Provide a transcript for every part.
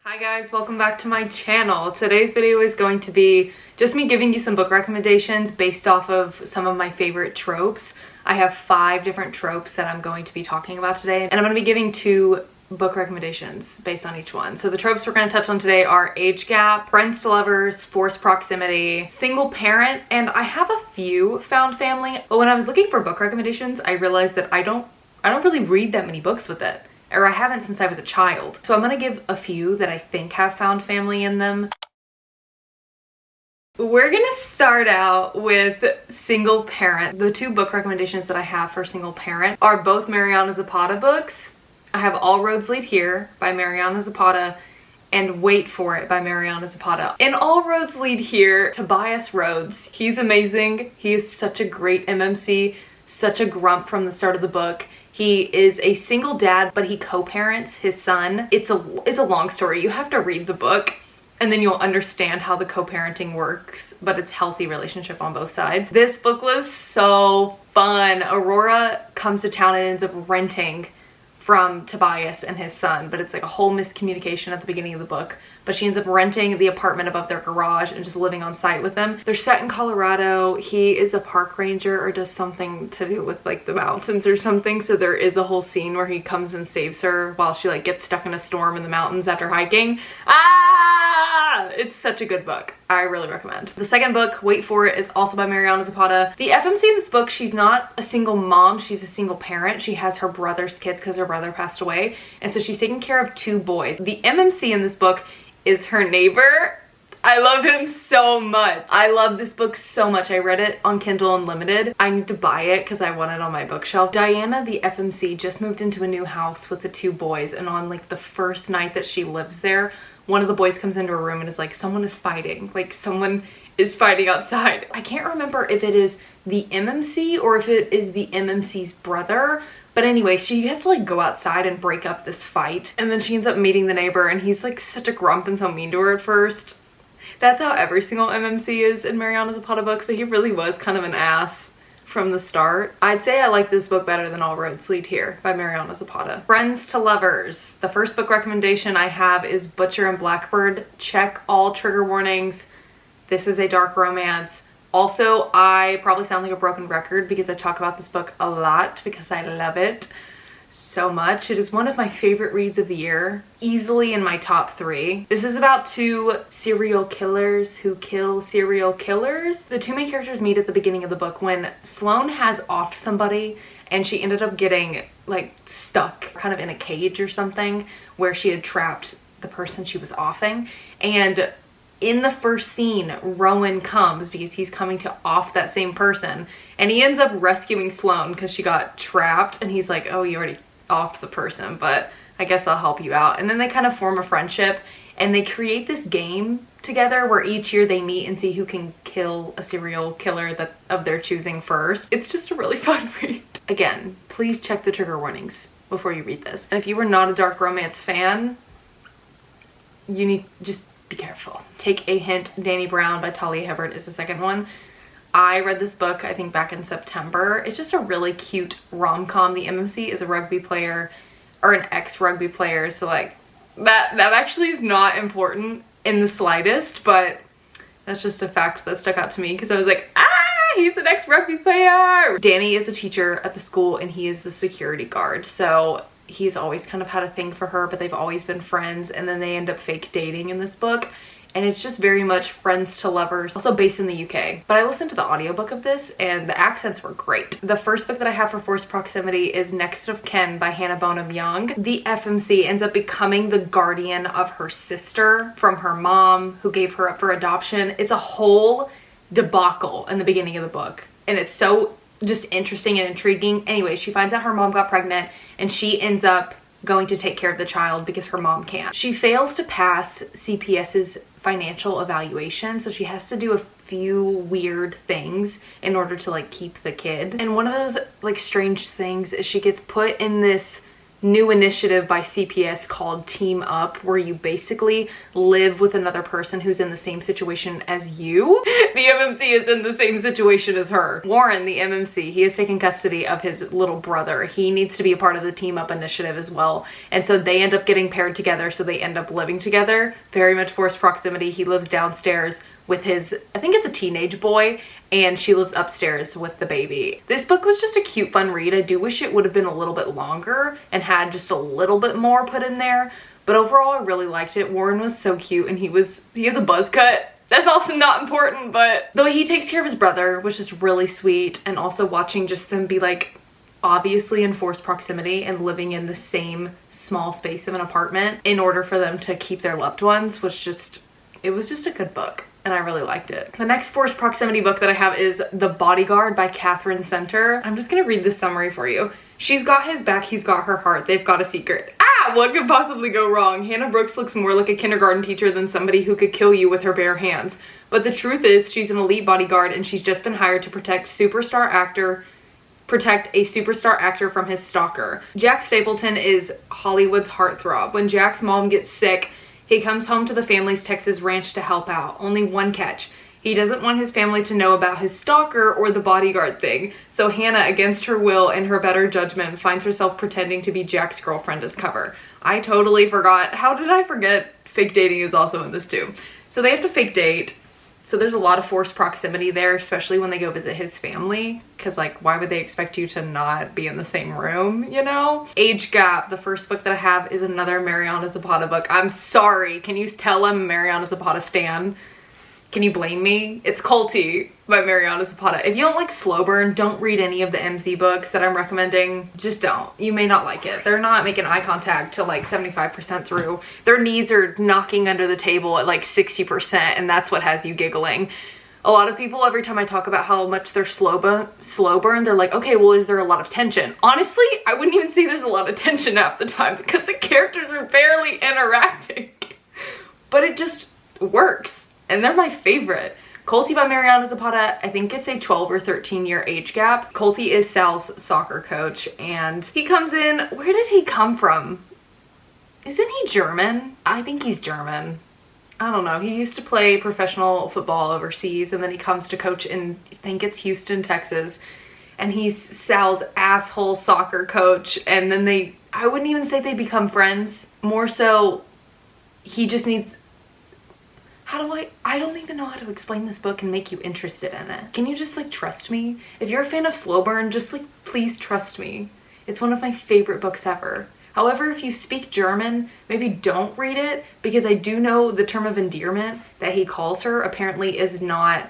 Hi guys, welcome back to my channel. Today's video is going to be just me giving you some book recommendations based off of some of my favorite tropes. I have 5 different tropes that I'm going to be talking about today, and I'm going to be giving 2 book recommendations based on each one. So the tropes we're going to touch on today are age gap, friends to lovers, forced proximity, single parent, and I have a few found family. But when I was looking for book recommendations, I realized that I don't really read that many books with it. Or I haven't since I was a child. So I'm gonna give a few that I think have found family in them. We're gonna start out with single parent. The 2 book recommendations that I have for single parent are both Mariana Zapata books. I have All Roads Lead Here by Mariana Zapata and Wait For It by Mariana Zapata. In All Roads Lead Here, Tobias Rhodes. He's amazing. He is such a great MMC, such a grump from the start of the book. He is a single dad, but he co-parents his son. It's a long story. You have to read the book and then you'll understand how the co-parenting works, but it's healthy relationship on both sides. This book was so fun. Aurora comes to town and ends up renting from Tobias and his son, but it's like a whole miscommunication at the beginning of the book. But she ends up renting the apartment above their garage and just living on site with them. They're set in Colorado. He is a park ranger or does something to do with like the mountains or something. So there is a whole scene where he comes and saves her while she like gets stuck in a storm in the mountains after hiking. It's such a good book. I really recommend. The second book, Wait For It, is also by Mariana Zapata. The FMC in this book, she's not a single mom, she's a single parent. She has her brother's kids because her brother passed away. And so she's taking care of 2 boys. The MMC in this book is her neighbor. I love him so much. I love this book so much. I read it on Kindle Unlimited. I need to buy it because I want it on my bookshelf. Diana, the FMC, just moved into a new house with the 2 boys, and on like the first night that she lives there, one of the boys comes into her room and is like, someone is fighting. Like someone is fighting outside. I can't remember if it is the MMC or if it is the MMC's brother. But anyway, she has to like go outside and break up this fight. And then she ends up meeting the neighbor and he's like such a grump and so mean to her at first. That's how every single MMC is in Mariana Zapata books, but he really was kind of an ass from the start. I'd say I like this book better than All Roads Lead Here by Mariana Zapata. Friends to lovers. The first book recommendation I have is Butcher and Blackbird. Check all trigger warnings. This is a dark romance. Also, I probably sound like a broken record because I talk about this book a lot because I love it so much. It is one of my favorite reads of the year, easily in my top 3. This is about 2 serial killers who kill serial killers. The 2 main characters meet at the beginning of the book when Sloane has offed somebody and she ended up getting like stuck kind of in a cage or something where she had trapped the person she was offing. And in the first scene, Rowan comes because he's coming to off that same person, and he ends up rescuing Sloane because she got trapped, and he's like, oh, you already offed the person, but I guess I'll help you out. And then they kind of form a friendship and they create this game together where each year they meet and see who can kill a serial killer that of their choosing first. It's just a really fun read. Again, please check the trigger warnings before you read this. And if you were not a dark romance fan, you need just be careful. Take a Hint, Danny Brown by Talia Hibbert is the second one. I read this book, I think back in September. It's just a really cute rom-com. The MMC is a rugby player or an ex-rugby player. So like that actually is not important in the slightest, but that's just a fact that stuck out to me because I was like, he's an ex-rugby player. Danny is a teacher at the school and he is the security guard. So he's always kind of had a thing for her, but they've always been friends, and then they end up fake dating in this book, and it's just very much friends to lovers, also based in the UK. But I listened to the audiobook of this and the accents were great. The first book that I have for forced proximity is Next of Kin by Hannah Bonham Young. The FMC ends up becoming the guardian of her sister from her mom who gave her up for adoption. It's a whole debacle in the beginning of the book, and it's so just interesting and intriguing. Anyway, she finds out her mom got pregnant and she ends up going to take care of the child because her mom can't. She fails to pass CPS's financial evaluation, so she has to do a few weird things in order to like keep the kid. And one of those like strange things is she gets put in this new initiative by CPS called Team Up, where you basically live with another person who's in the same situation as you. The MMC is in the same situation as her. Warren, the MMC, he has taken custody of his little brother. He needs to be a part of the Team Up initiative as well. And so they end up getting paired together, so they end up living together. Very much forced proximity. He lives downstairs with his, I think it's a teenage boy, and she lives upstairs with the baby. This book was just a cute, fun read. I do wish it would have been a little bit longer and had just a little bit more put in there, but overall I really liked it. Warren was so cute, and he has a buzz cut. That's also not important, but the way he takes care of his brother was just really sweet, and also watching just them be like obviously in forced proximity and living in the same small space of an apartment in order for them to keep their loved ones was just, it was just a good book. And I really liked it. The next forced proximity book that I have is The Bodyguard by Catherine Center. I'm just gonna read the summary for you. She's got his back, he's got her heart, they've got a secret. Ah, what could possibly go wrong? Hannah Brooks looks more like a kindergarten teacher than somebody who could kill you with her bare hands. But the truth is, she's an elite bodyguard, and she's just been hired to protect a superstar actor from his stalker. Jack Stapleton is Hollywood's heartthrob. When Jack's mom gets sick, he comes home to the family's Texas ranch to help out. Only one catch. He doesn't want his family to know about his stalker or the bodyguard thing. So Hannah, against her will and her better judgment, finds herself pretending to be Jack's girlfriend as cover. I totally forgot. How did I forget fake dating is also in this too? So they have to fake date. So there's a lot of forced proximity there, especially when they go visit his family. Because, like, why would they expect you to not be in the same room, you know? Age Gap, the first book that I have, is another Mariana Zapata book. I'm sorry. Can you tell I'm a Mariana Zapata stan? Can you blame me? It's Culty by Mariana Zapata. If you don't like slow burn, don't read any of the MZ books that I'm recommending. Just don't. You may not like it. They're not making eye contact till like 75% through. Their knees are knocking under the table at like 60%, and that's what has you giggling. A lot of people, every time I talk about how much they're slow burn, they're like, okay, well, is there a lot of tension? Honestly, I wouldn't even say there's a lot of tension half the time because the characters are barely interacting. But it just works. And they're my favorite. Culty by Mariana Zapata, I think it's a 12 or 13 year age gap. Culty is Sal's soccer coach, and he comes in, where did he come from? Isn't he German? I think he's German. I don't know. He used to play professional football overseas, and then he comes to coach in, I think it's Houston, Texas. And he's Sal's asshole soccer coach, and then I wouldn't even say they become friends. More so, he just needs, I don't even know how to explain this book and make you interested in it. Can you just like trust me? If you're a fan of slow burn, just like please trust me. It's one of my favorite books ever. However, if you speak German, maybe don't read it, because I do know the term of endearment that he calls her apparently is not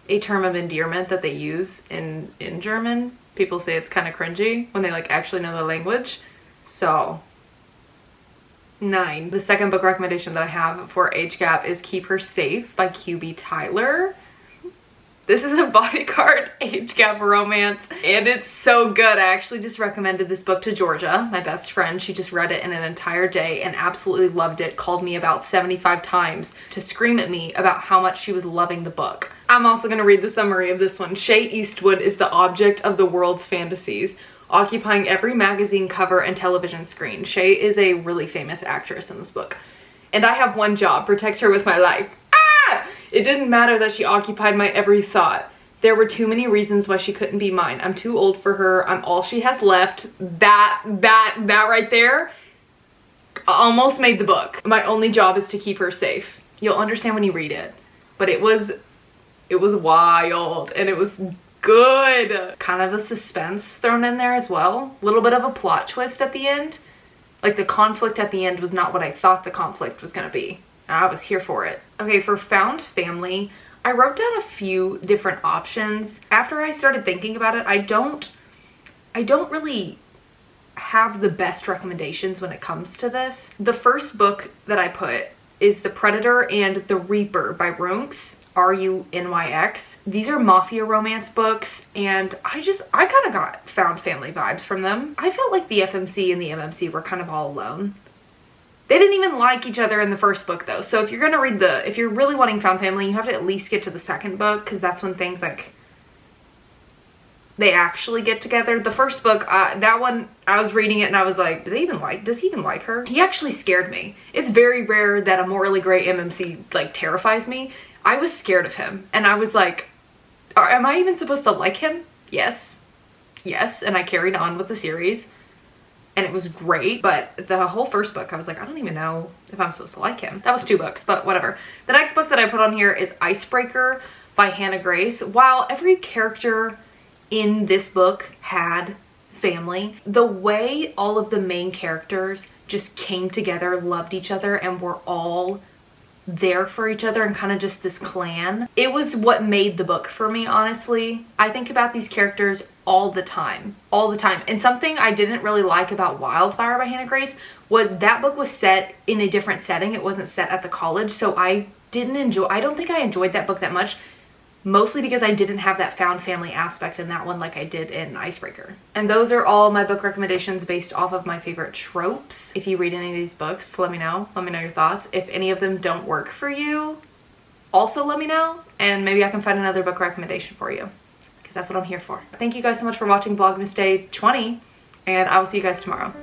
a term of endearment that they use in German. People say it's kind of cringy when they like actually know the language. So 9. The second book recommendation that I have for age gap is Keep Her Safe by QB Tyler. This is a bodyguard age gap romance, and it's so good. I actually just recommended this book to Georgia, my best friend. She just read it in an entire day and absolutely loved it. Called me about 75 times to scream at me about how much she was loving the book. I'm also going to read the summary of this one. Shay Eastwood is the object of the world's fantasies, occupying every magazine cover and television screen. Shay is a really famous actress in this book. And I have one job, protect her with my life. Ah! It didn't matter that she occupied my every thought. There were too many reasons why she couldn't be mine. I'm too old for her. I'm all she has left. That right there almost made the book. My only job is to keep her safe. You'll understand when you read it. But it was wild, and it was good. Kind of a suspense thrown in there as well. A little bit of a plot twist at the end. Like the conflict at the end was not what I thought the conflict was gonna be. And I was here for it. Okay, for found family, I wrote down a few different options. After I started thinking about it, I don't really have the best recommendations when it comes to this. The first book that I put is The Predator and the Reaper by Runx. RUNYX. These are mafia romance books, and I kind of got found family vibes from them. I felt like the FMC and the MMC were kind of all alone. They didn't even like each other in the first book though. So if you're gonna read if you're really wanting found family, you have to at least get to the second book, because that's when things like they actually get together. The first book, that one, I was reading it and I was like, does he even like her? He actually scared me. It's very rare that a morally gray MMC like terrifies me. I was scared of him and I was like, am I even supposed to like him? Yes. Yes. And I carried on with the series and it was great. But the whole first book, I was like, I don't even know if I'm supposed to like him. That was 2 books, but whatever. The next book that I put on here is Icebreaker by Hannah Grace. While every character in this book had family, the way all of the main characters just came together, loved each other, and were all there for each other and kind of just this clan, it was what made the book for me, honestly. I think about these characters all the time. And something I didn't really like about Wildfire by Hannah Grace was that book was set in a different setting. It wasn't set at the college, so I don't think I enjoyed that book that much, mostly because I didn't have that found family aspect in that one like I did in Icebreaker. And those are all my book recommendations based off of my favorite tropes. If you read any of these books, let me know. Let me know your thoughts. If any of them don't work for you, also let me know, and maybe I can find another book recommendation for you, because that's what I'm here for. Thank you guys so much for watching Vlogmas Day 20, and I will see you guys tomorrow.